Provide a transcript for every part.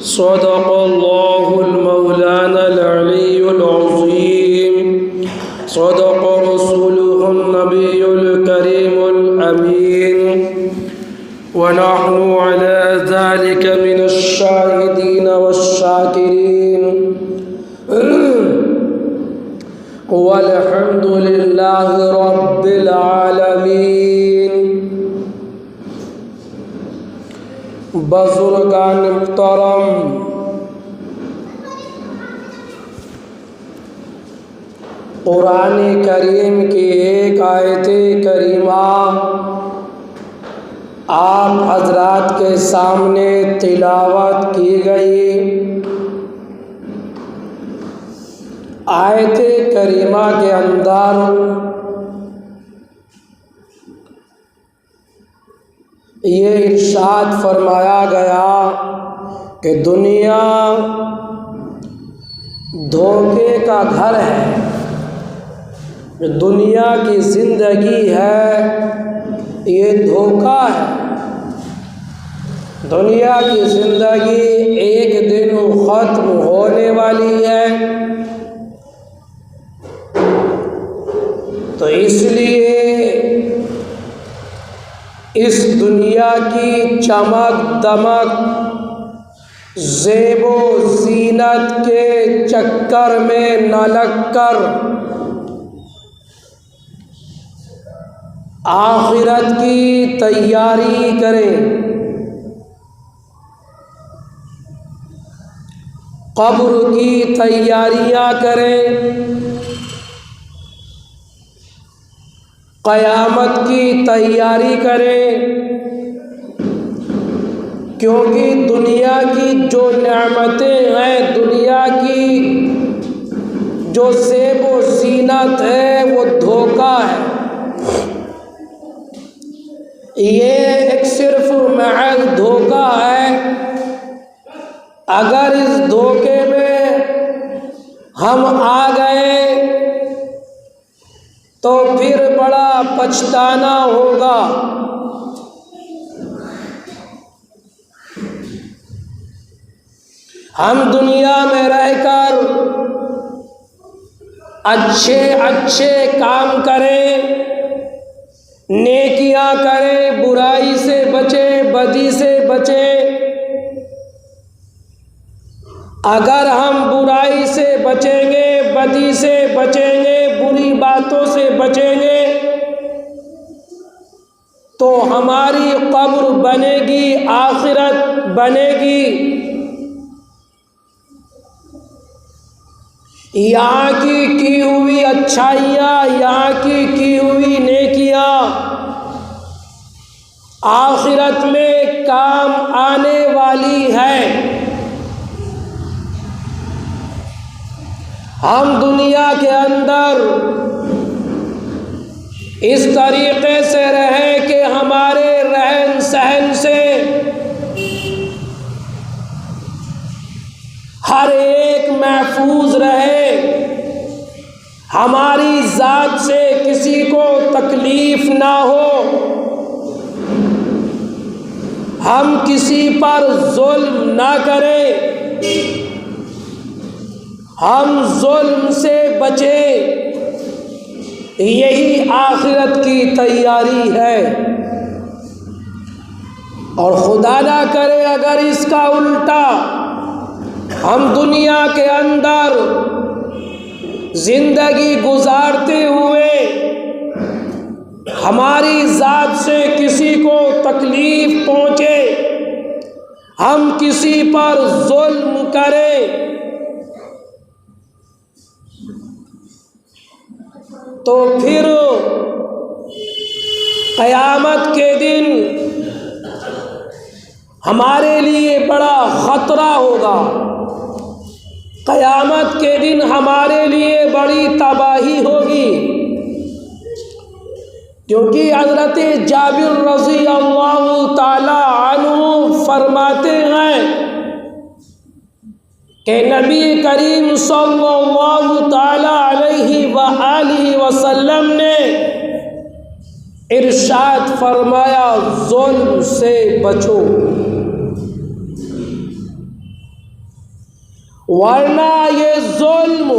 सदक़ल्लाहुल मौलानल अलीयुल अज़ीम। सदक़ रसूलुहुन नबियुल करीमुल अमीन। व नहनु अला ज़ालिका मिनश शाहिदीन वश्शाकिरीन। वल्हम्दुलिल्लाहि रब्बिल आलमीन। बुज़ुर्गान मुहतरम, कुरान करीम की एक आयत करीमा आप हजरात के सामने तिलावत की गई। आयत करीमा के अंदर ये इरशाद फरमाया गया कि दुनिया धोखे का घर है। दुनिया की ज़िंदगी है ये धोखा है। दुनिया की ज़िंदगी एक दिन ख़त्म होने वाली है। तो इसलिए इस दुनिया की चमक दमक ज़ेबो ज़ीनत के चक्कर में न लगकर आखिरत की तैयारी करें। कब्र की तैयारियां करें। क़यामत की तैयारी करें। क्योंकि दुनिया की जो नेमतें हैं, दुनिया की जो ज़ेबो ज़ीनत है वो धोखा है। ये एक सिर्फ महज धोखा है। अगर इस धोखे में हम आ गए तो फिर बड़ा पछताना होगा। हम दुनिया में रहकर अच्छे अच्छे काम करें, नेकियां करें, बुराई से बचें, बदी से बचें। अगर हम बुराई से बचेंगे, बदी से बचेंगे, बुरी बातों से बचेंगे तो हमारी कब्र बनेगी, आखिरत बनेगी। यहाँ की हुई अच्छाइयाँ, यहाँ की हुई नेकियाँ आखिरत में काम आने वाली है। हम दुनिया के अंदर इस तरीक़े से रहें कि हमारे रहन सहन से हर एक महफूज रहे। हमारी ज़ात से किसी को तकलीफ़ ना हो। हम किसी पर जुल्म ना करें। हम जुल्म से बचें। यही आखिरत की तैयारी है। और खुदा ना करे अगर इसका उल्टा हम दुनिया के अंदर जिंदगी गुजारते हुए हमारी ज़ात से किसी को तकलीफ पहुँचे, हम किसी पर जुल्म करें तो फिर क़यामत के दिन हमारे लिए बड़ा ख़तरा होगा। क़यामत के दिन हमारे लिए बड़ी तबाही होगी। क्योंकि हज़रत जाबिर रज़ी अल्लाह ताला अन्हु फरमाते हैं कि नबी करीम सल्लल्लाहु ताला अलैहि व आलिहि वसल्लम ने इरशाद फरमाया, जुल्म से बचो। वरना ये जुल्म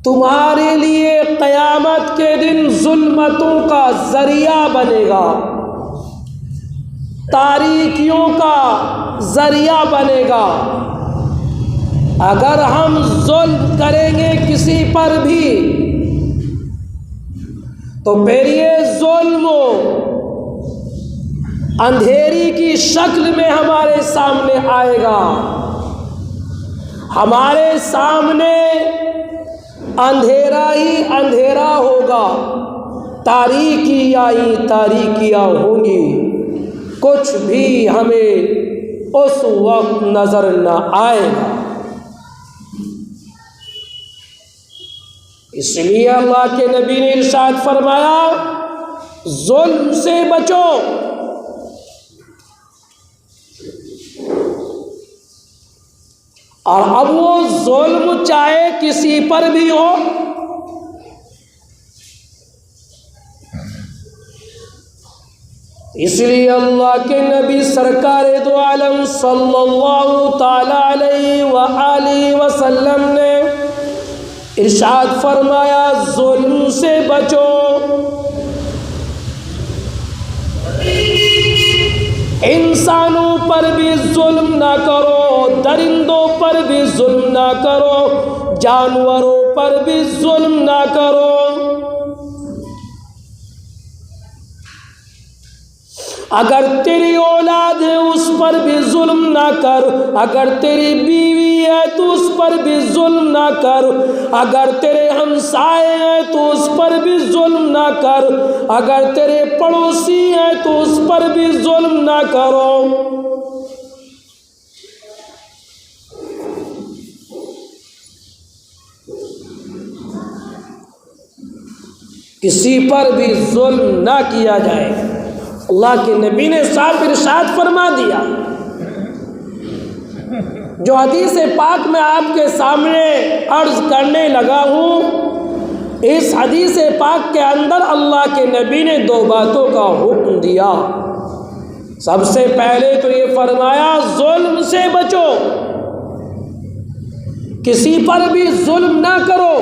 तुम्हारे लिए क़यामत के दिन जुल्मतों का ज़रिया बनेगा, तारीकियों का ज़रिया बनेगा। अगर हम जुल्म करेंगे किसी पर भी तो फिर ये जुल्म अंधेरी की शक्ल में हमारे सामने आएगा। हमारे सामने अंधेरा ही अंधेरा होगा, तारीकी आई तारीकियाँ होंगी, कुछ भी हमें उस वक्त नजर न आएगा। इसलिए अल्लाह के नबी ने इरशाद फरमाया, जुल्म से बचो। और अब वो जुल्म चाहे किसी पर भी हो, इसलिए अल्लाह के नबी सरकार दो आलम सल्लल्लाहु ताला अलैहि व आलिहि वसल्लम ने इरशाद फरमाया, जुल्म से बचो। इंसानों पर भी जुल्म ना करो, दरिंदों पर भी जुल्म ना करो, जानवरों पर भी जुल्म ना करो। अगर तेरी औलाद है उस पर भी जुल्म ना कर, अगर तेरी बीवी है तो उस पर भी जुल्म ना कर, अगर तेरे हमसाए हैं तो उस पर भी जुल्म ना कर, अगर तेरे पड़ोसी हैं तो उस पर भी जुल्म ना करो। किसी पर भी जुल्म ना किया जाए। अल्लाह के नबी ने साफ इरशाद फरमा दिया। जो हदीस पाक में आपके सामने अर्ज करने लगा हूँ, इस हदीस पाक के अंदर अल्लाह के नबी ने दो बातों का हुक्म दिया। सबसे पहले तो ये फरमाया, जुल्म से बचो, किसी पर भी जुल्म ना करो।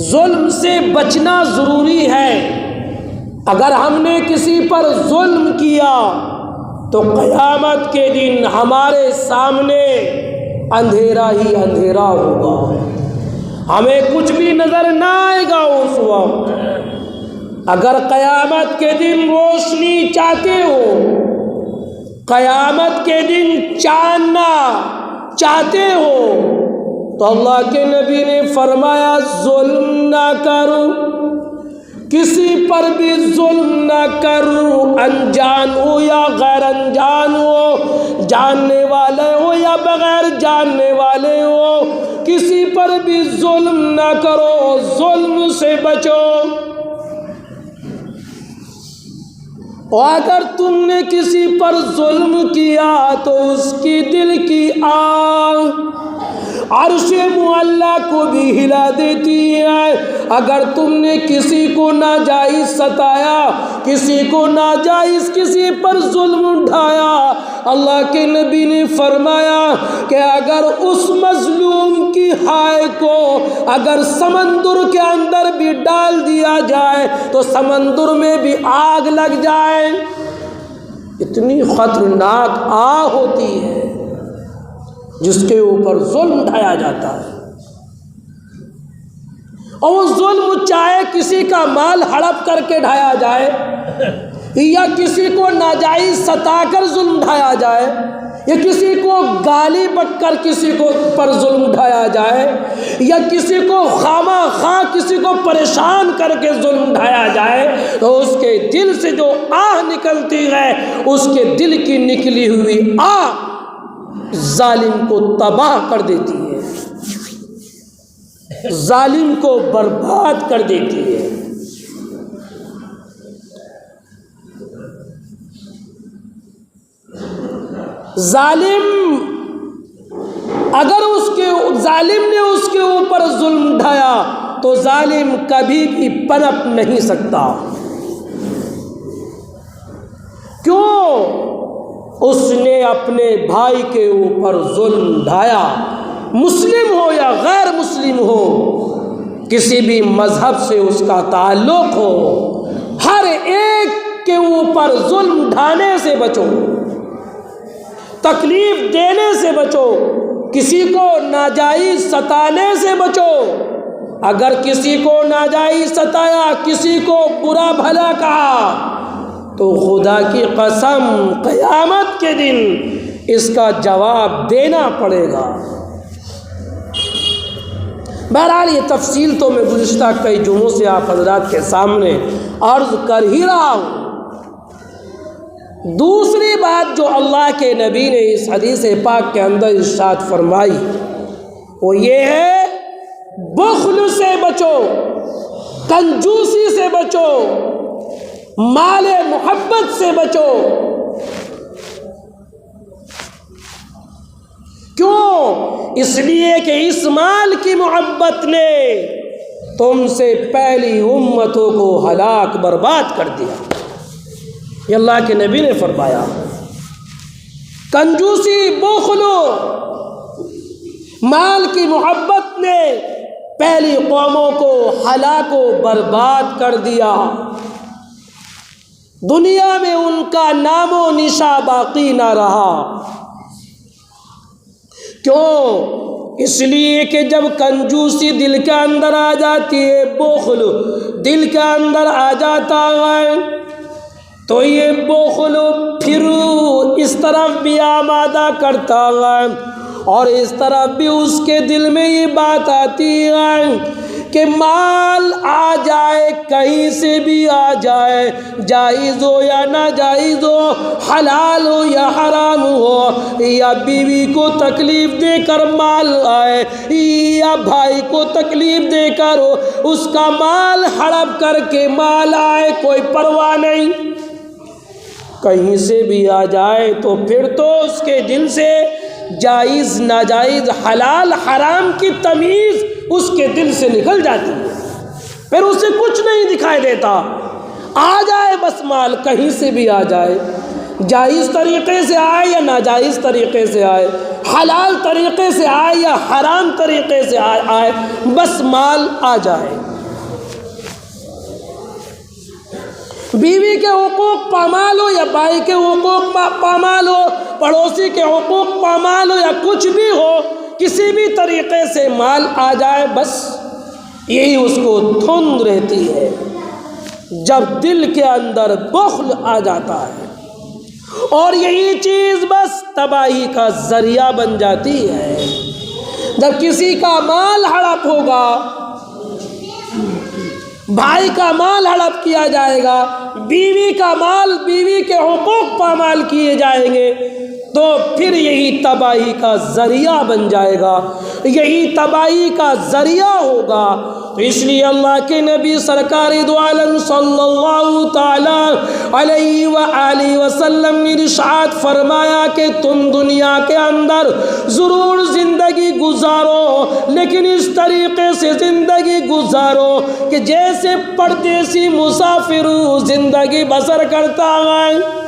जुल्म से बचना ज़रूरी है। अगर हमने किसी पर जुल्म किया तो क़यामत के दिन हमारे सामने अंधेरा ही अंधेरा होगा, हमें कुछ भी नज़र ना आएगा उस वक्त। अगर क़यामत के दिन रोशनी चाहते हो, क़यामत के दिन चांदना चाहते हो, तो अल्लाह के नबी ने फरमाया, जुल्म ना करो, किसी पर भी जुल्म ना करो, अनजान हो या गैर अनजान हो, जानने वाले हो या बगैर जानने वाले हो, किसी पर भी जुल्म ना करो, जुल्म से बचो। और अगर तुमने किसी पर जुल्म किया तो उसकी दिल की आग अर्शे मुअल्ला को भी हिला देती है। अगर तुमने किसी को नाजायज़ सताया, किसी को नाजायज़ किसी पर जुल्म उठाया, अल्लाह के नबी ने फरमाया कि अगर उस मजलूम की हाय को अगर समंदर के अंदर भी डाल दिया जाए तो समंदर में भी आग लग जाए। इतनी खतरनाक आग होती है जिसके ऊपर जुल्म ढाया जाता है। और वो जुल्म चाहे किसी का माल हड़प करके ढाया जाए, या किसी को नाजायज सताकर जुल्म ढाया जाए, या किसी को गाली बककर किसी को पर जुल्म ढाया जाए, या किसी को खामा खा किसी को परेशान करके जुल्म ढाया जाए, तो उसके दिल से जो आह निकलती है, उसके दिल की निकली हुई आह जालिम को तबाह कर देती है, जालिम को बर्बाद कर देती है। जालिम अगर जालिम ने उसके ऊपर जुल्म ढाया तो जालिम कभी भी पनप नहीं सकता। क्यों? उसने अपने भाई के ऊपर जुल्म ढाया, मुस्लिम हो या गैर मुस्लिम हो, किसी भी मजहब से उसका ताल्लुक हो, हर एक के ऊपर जुल्म ढाने से बचो, तकलीफ देने से बचो, किसी को नाजायज सताने से बचो। अगर किसी को नाजायज सताया, किसी को बुरा भला कहा, तो खुदा की कसम क़यामत के दिन इसका जवाब देना पड़ेगा। बहरहाल ये तफसील तो मैं गुज़िश्ता कई जुमों से आप हज़रात के सामने अर्ज़ कर ही रहा हूँ। दूसरी बात जो अल्लाह के नबी ने इस हदीस पाक के अंदर इरशाद फरमाई वो ये है, बुख़्ल से बचो, कंजूसी से बचो, माले मोहब्बत से बचो। क्यों? इसलिए कि इस माल की मोहब्बत ने तुमसे पहली उम्मतों को हलाक बर्बाद कर दिया। ये अल्लाह के नबी ने फरमाया। कंजूसी, बुख़्ल, माल की मोहब्बत ने पहली कौमों को हलाक बर्बाद कर दिया। दुनिया में उनका नामो निशा बाकी ना रहा। क्यों? इसलिए कि जब कंजूसी दिल के अंदर आ जाती है, बुख़्ल दिल के अंदर आ जाता है, तो ये बुख़्ल फिर इस तरफ भी आमादा करता है और इस तरफ भी उसके दिल में ये बात आती है कि माल आ जाए, कहीं से भी आ जाए, जायज़ हो या ना जायज़ हो, हलाल हो या हराम हो, या बीवी को तकलीफ़ देकर माल आए या भाई को तकलीफ़ देकर हो, उसका माल हड़प करके माल आए, कोई परवाह नहीं। कहीं से भी आ जाए तो फिर तो उसके दिल से जायज़ नाजायज़ हलाल हराम की तमीज़ उसके दिल से निकल जाती है, फिर उसे कुछ नहीं दिखाई देता। आ जाए बस माल, कहीं से भी आ जाए, जायज़ तरीक़े से आए या नाजायज़ तरीक़े से आए, हलाल तरीक़े से आए या हराम तरीक़े से आए, बस माल आ जाए। बीवी के हुकूक पामाल हो या भाई के हुकूक पामाल हो, पड़ोसी के हुकूक पामाल हो या कुछ भी हो, किसी भी तरीक़े से माल आ जाए, बस यही उसको धुंध रहती है। जब दिल के अंदर बुख़्ल आ जाता है और यही चीज़ बस तबाही का ज़रिया बन जाती है। जब किसी का माल हड़प होगा, भाई का माल हड़प किया जाएगा, बीवी का माल, बीवी के हुकूक पामाल किए जाएंगे, तो फिर यही तबाही का ज़रिया बन जाएगा, यही तबाही का ज़रिया होगा। तो इसलिए अल्लाह के नबी सरकार दो आलम सल्लल्लाहु ताला अलैहि व आलिहि वसल्लम ने इरशाद फरमाया कि तुम दुनिया के अंदर ज़रूर ज़िंदगी गुजारो, लेकिन इस तरीक़े से ज़िंदगी गुजारो कि जैसे परदेसी मुसाफिर ज़िंदगी बसर करता है।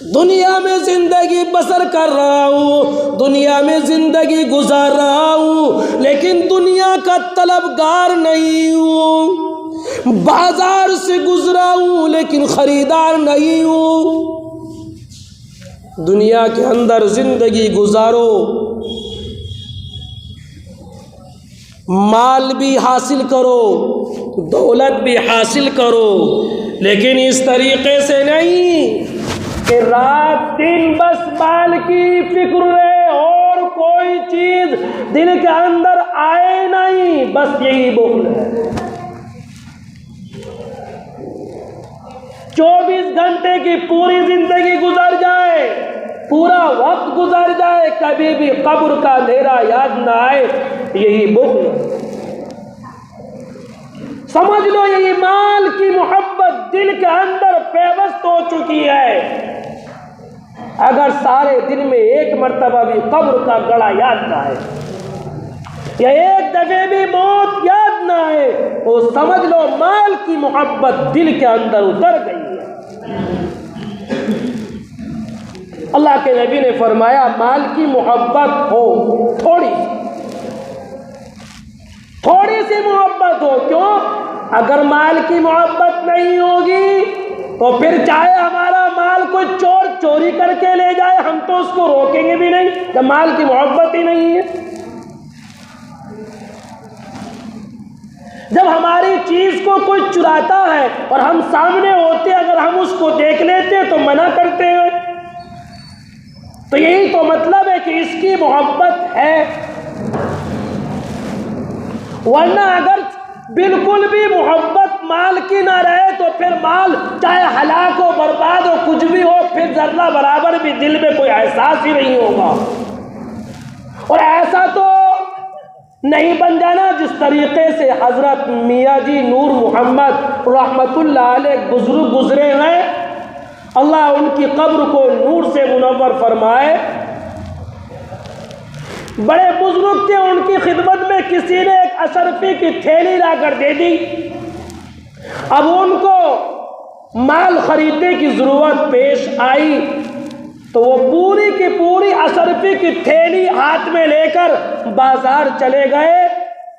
दुनिया में ज़िंदगी बसर कर रहा हूँ, दुनिया में ज़िंदगी गुजार रहा हूँ, लेकिन दुनिया का तलबगार नहीं हूँ। बाजार से गुजरा हूँ लेकिन ख़रीदार नहीं हूँ। दुनिया के अंदर ज़िंदगी गुजारो, माल भी हासिल करो, दौलत भी हासिल करो, लेकिन इस तरीक़े से नहीं कि रात दिन बस माल की फिक्र रहे और कोई चीज़ दिल के अंदर आए नहीं, बस यही बुख़्ल है। 24 घंटे की पूरी ज़िंदगी गुजर जाए, पूरा वक्त गुजर जाए, कभी भी कब्र का अंधेरा याद ना आए, यही बुख़्ल। समझ लो यही माल की मोहब्बत दिल के अंदर पेवस्त हो चुकी है। अगर सारे दिन में एक मर्तबा भी कब्र का गड़ा याद ना आए या एक दफे भी मौत याद ना आए तो समझ लो माल की मोहब्बत दिल के अंदर उतर गई है। अल्लाह के नबी ने फरमाया माल की मोहब्बत हो थोड़ी सी मोहब्बत हो। क्यों? अगर माल की मोहब्बत नहीं होगी तो फिर चाहे हमारा माल कोई चोर चोरी करके ले जाए हम तो उसको रोकेंगे भी नहीं, जब माल की मोहब्बत ही नहीं है। जब हमारी चीज को कोई चुराता है और हम सामने होते अगर हम उसको देख लेते तो मना करते हैं, तो यही तो मतलब है कि इसकी मोहब्बत है। वरना अगर बिल्कुल भी मोहब्बत माल की ना रहे तो फिर माल चाहे हलाक हो बर्बाद हो कुछ भी हो, फिर जर्रा बराबर भी दिल में कोई एहसास ही नहीं होगा। और ऐसा तो नहीं बन जाना जिस तरीके से हजरत मियाँ जी नूर मोहम्मद रहमतुल्लाह अलैह बुजुर्ग गुजरे हैं, अल्लाह उनकी कब्र को नूर से मुनव्वर फरमाए। बड़े बुजुर्ग थे, उनकी खिदमत में किसी ने एक अशरफी की थैली लाकर दे दी। अब उनको माल खरीदने की जरूरत पेश आई तो वो पूरी की पूरी अशरफी की थैली हाथ में लेकर बाजार चले गए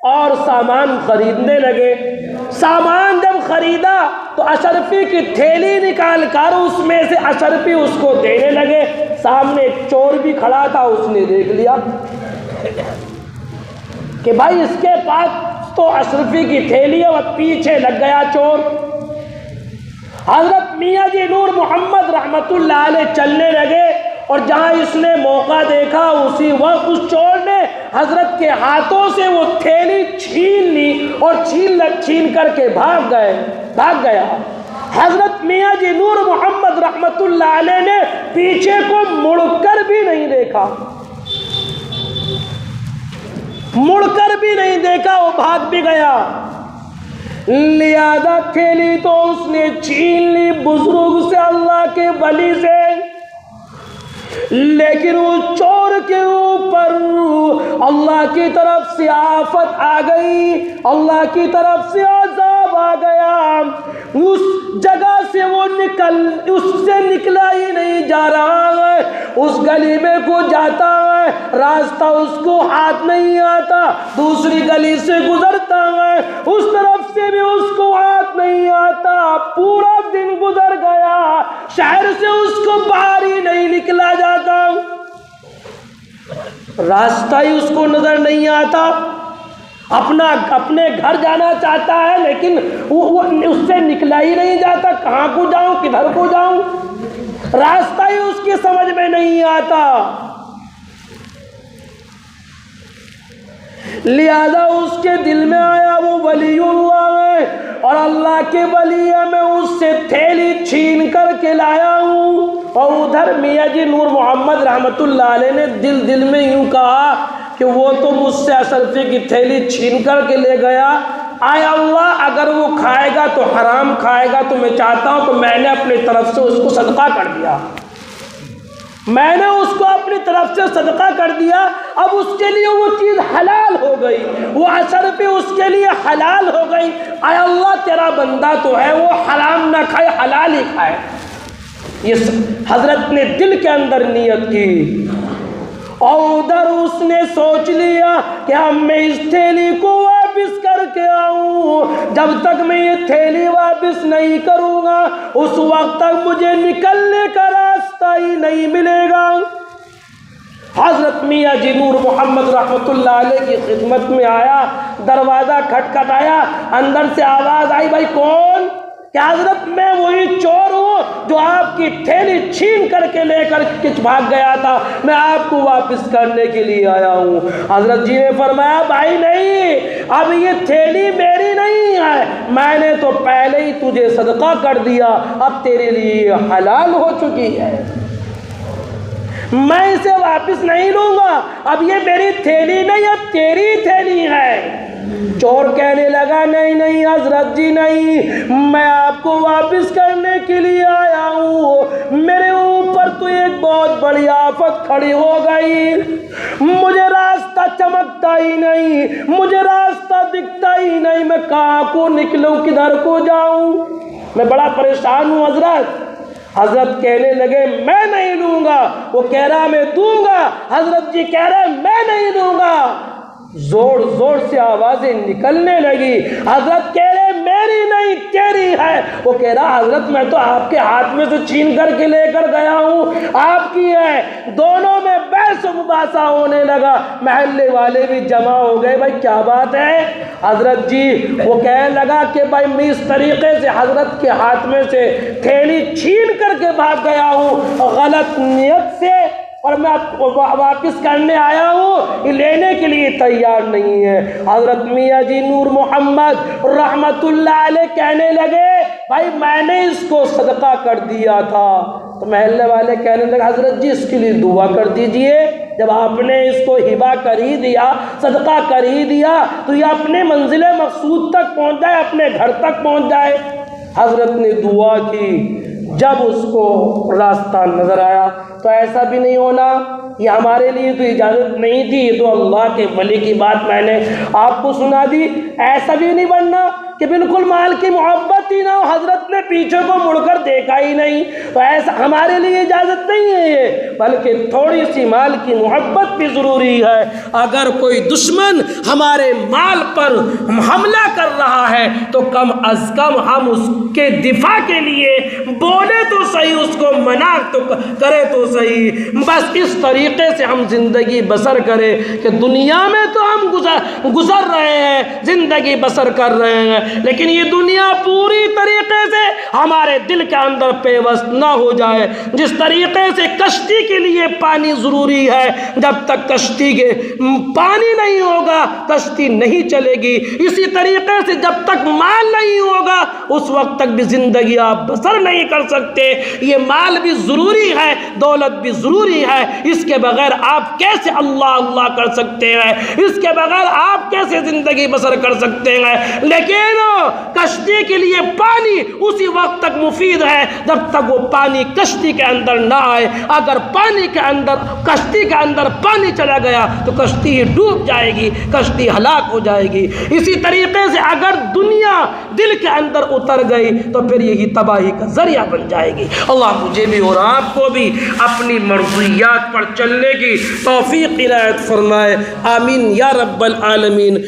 और सामान खरीदने लगे। सामान जब खरीदा तो अशरफी की थैली निकाल कर उसमें से अशरफी उसको देने लगे। सामने चोर भी खड़ा था, उसने देख लिया कि भाई इसके पास तो अशरफी की थैली है, और पीछे लग गया चोर। हजरत मियाँ जी नूर मोहम्मद रहमतुल्लाह अलैह चलने लगे और जहां इसने मौका देखा उसी वक्त उस चोर ने हजरत के हाथों से वो थैली छीन ली और छीन करके भाग गया। हजरत मियाँ जी नूर मोहम्मद रहमतुल्लाह अलैह ने पीछे को मुड़कर भी नहीं देखा, वो भाग भी गया। लिहाजा थैली तो उसने छीन ली बुजुर्ग से, अल्लाह के वली से, लेकिन उस चोर के ऊपर अल्लाह की तरफ से आफत आ गई, अल्लाह की तरफ से अज़ाब आ गया। उस जगह से वो उससे निकला ही नहीं जा रहा है। उस गली में को जाता है, रास्ता उसको हाथ नहीं आता, दूसरी गली से गुजरता है, उस तरफ से भी उसको हाथ नहीं आता। पूरा दिन गुजर गया, शहर से उसको बाहर ही नहीं निकला जाता, रास्ता ही उसको नजर नहीं आता। अपने घर जाना चाहता है लेकिन वो उससे निकला ही नहीं जाता, कहाँ को जाऊं किधर को जाऊं, रास्ता ही उसकी समझ में नहीं आता। लिहाजा उसके दिल में आया वो वलीउल्लाह है और अल्लाह के वली है, मैं उससे थैली छीन करके लाया हूँ। और उधर मियाँ जी नूर मोहम्मद रहमतुल्लाह अलैह ने दिल में यूं कहा कि वो तो मुझसे अशरफी की थैली छीन करके ले गया, आय अल्लाह अगर वो खाएगा तो हराम खाएगा, तो मैं चाहता हूँ तो मैंने अपनी तरफ से उसको सदका कर दिया, मैंने उसको अपनी तरफ से सदका कर दिया। अब उसके लिए वो चीज़ हलाल हो गई, वो अशरफी उसके लिए हलाल हो गई। आय अल्लाह तेरा बंदा तो है, वो हराम ना खाए हलाल ही खाए। ये हजरत ने दिल के अंदर नियत की और उधर उसने सोच लिया कि अब मैं इस थैली को वापस करके आऊं, जब तक मैं ये थैली वापस नहीं करूंगा उस वक्त तक मुझे निकलने का रास्ता ही नहीं मिलेगा। हजरत मियाँ जी नूर मोहम्मद रहमतुल्लाह अलैह की खिदमत में आया, दरवाज़ा खटखटाया, अंदर से आवाज़ आई, भाई कौन? क्या हजरत मैं वही चोर हूँ जो आपकी थैली छीन करके लेकर किच भाग गया था, मैं आपको वापस करने के लिए आया हूँ। हजरत जी ने फरमाया, भाई नहीं, अब ये थैली मेरी नहीं है, मैंने तो पहले ही तुझे सदका कर दिया, अब तेरे लिए हलाल हो चुकी है, मैं इसे वापस नहीं लूंगा, अब ये मेरी थैली नहीं, अब तेरी थैली है। चोर कहने लगा, नहीं नहीं हजरत जी नहीं, मैं आपको वापस करने के लिए आया हूँ, मेरे ऊपर तो एक बहुत बड़ी आफत खड़ी हो गई, मुझे रास्ता चमकता ही नहीं, मुझे रास्ता दिखता ही नहीं, मैं कहाँ को निकलूं, किधर को जाऊं, मैं बड़ा परेशान हूँ हजरत। हजरत कहने लगे मैं नहीं दूंगा। वो कह रहा मैं दूंगा। हजरत जी कह रहे मैं नहीं दूंगा। जोर जोर से आवाजें निकलने लगी। हजरत कह रहे मेरी नहीं तेरी है। वो कह रहा हजरत मैं तो आपके हाथ में से छीन करके लेकर गया हूँ, आपकी है। दोनों में बहस मुबासा होने लगा। महल्ले वाले भी जमा हो गए, भाई क्या बात है। हजरत जी वो कहने लगा कि भाई मैं इस तरीके से हजरत के हाथ में से थैली छीन करके भाग गया हूँ गलत नियत से, और मैं वापस करने आया हूँ, लेने के लिए तैयार नहीं है। हजरत मियाँ जी नूर मोहम्मद रहमतुल्लाह अलैह कहने लगे भाई मैंने इसको सदका कर दिया था। तो महल्ले वाले कहने लगे हजरत जी इसके लिए दुआ कर दीजिए, जब आपने इसको हिबा कर ही दिया, सदका कर ही दिया, तो ये अपने मंजिल मकसूद तक पहुँच जाए, अपने घर तक पहुँच जाए। हजरत ने दुआ की। जब उसको रास्ता नजर आया तो ऐसा भी नहीं होना, ये हमारे लिए तो इजाज़त नहीं थी, ये तो अल्लाह के वली की बात मैंने आपको सुना दी। ऐसा भी नहीं बनना कि बिल्कुल माल की मोहब्बत ही ना हो, हजरत ने पीछे को मुड़कर देखा ही नहीं, तो ऐसा हमारे लिए इजाज़त नहीं है ये, बल्कि थोड़ी सी माल की मोहब्बत भी ज़रूरी है। अगर कोई दुश्मन हमारे माल पर हमला कर रहा है तो कम अज़ कम हम उसके दिफा के लिए बोले तो सही, उसको मना तो करे तो सही। बस इस तरीके से हम ज़िंदगी बसर करें कि दुनिया में तो हम गुजर रहे हैं, ज़िंदगी बसर कर रहे हैं, लेकिन ये दुनिया पूरी तरीके से हमारे दिल के अंदर पेवस्त ना हो जाए। जिस तरीके से कश्ती के लिए पानी ज़रूरी है, जब तक कश्ती के पानी नहीं होगा कश्ती नहीं चलेगी। इसी तरीके से जब तक माल नहीं होगा उस वक्त तक भी ज़िंदगी आप बसर नहीं कर सकते। ये माल भी ज़रूरी है, दौलत भी ज़रूरी है, इसके बगैर आप कैसे अल्लाह अल्लाह कर सकते हैं, इसके बगैर आप कैसे ज़िंदगी बसर कर सकते हैं। लेकिन कश्ती के लिए पानी उसी वक्त तक मुफीद है जब तक वो पानी कश्ती के अंदर ना आए। अगर पानी के अंदर कश्ती के अंदर पानी चला गया तो कश्ती डूब जाएगी, कश्ती हलाक हो जाएगी। इसी तरीके से अगर दुनिया दिल के अंदर उतर गई तो फिर यही तबाही का जरिया बन जाएगी। अल्लाह मुझे भी और आपको भी अपनी मर्ज़ियात पर चलने की तौफीक इनायत फरमाए। आमीन या रब्बल आलमीन।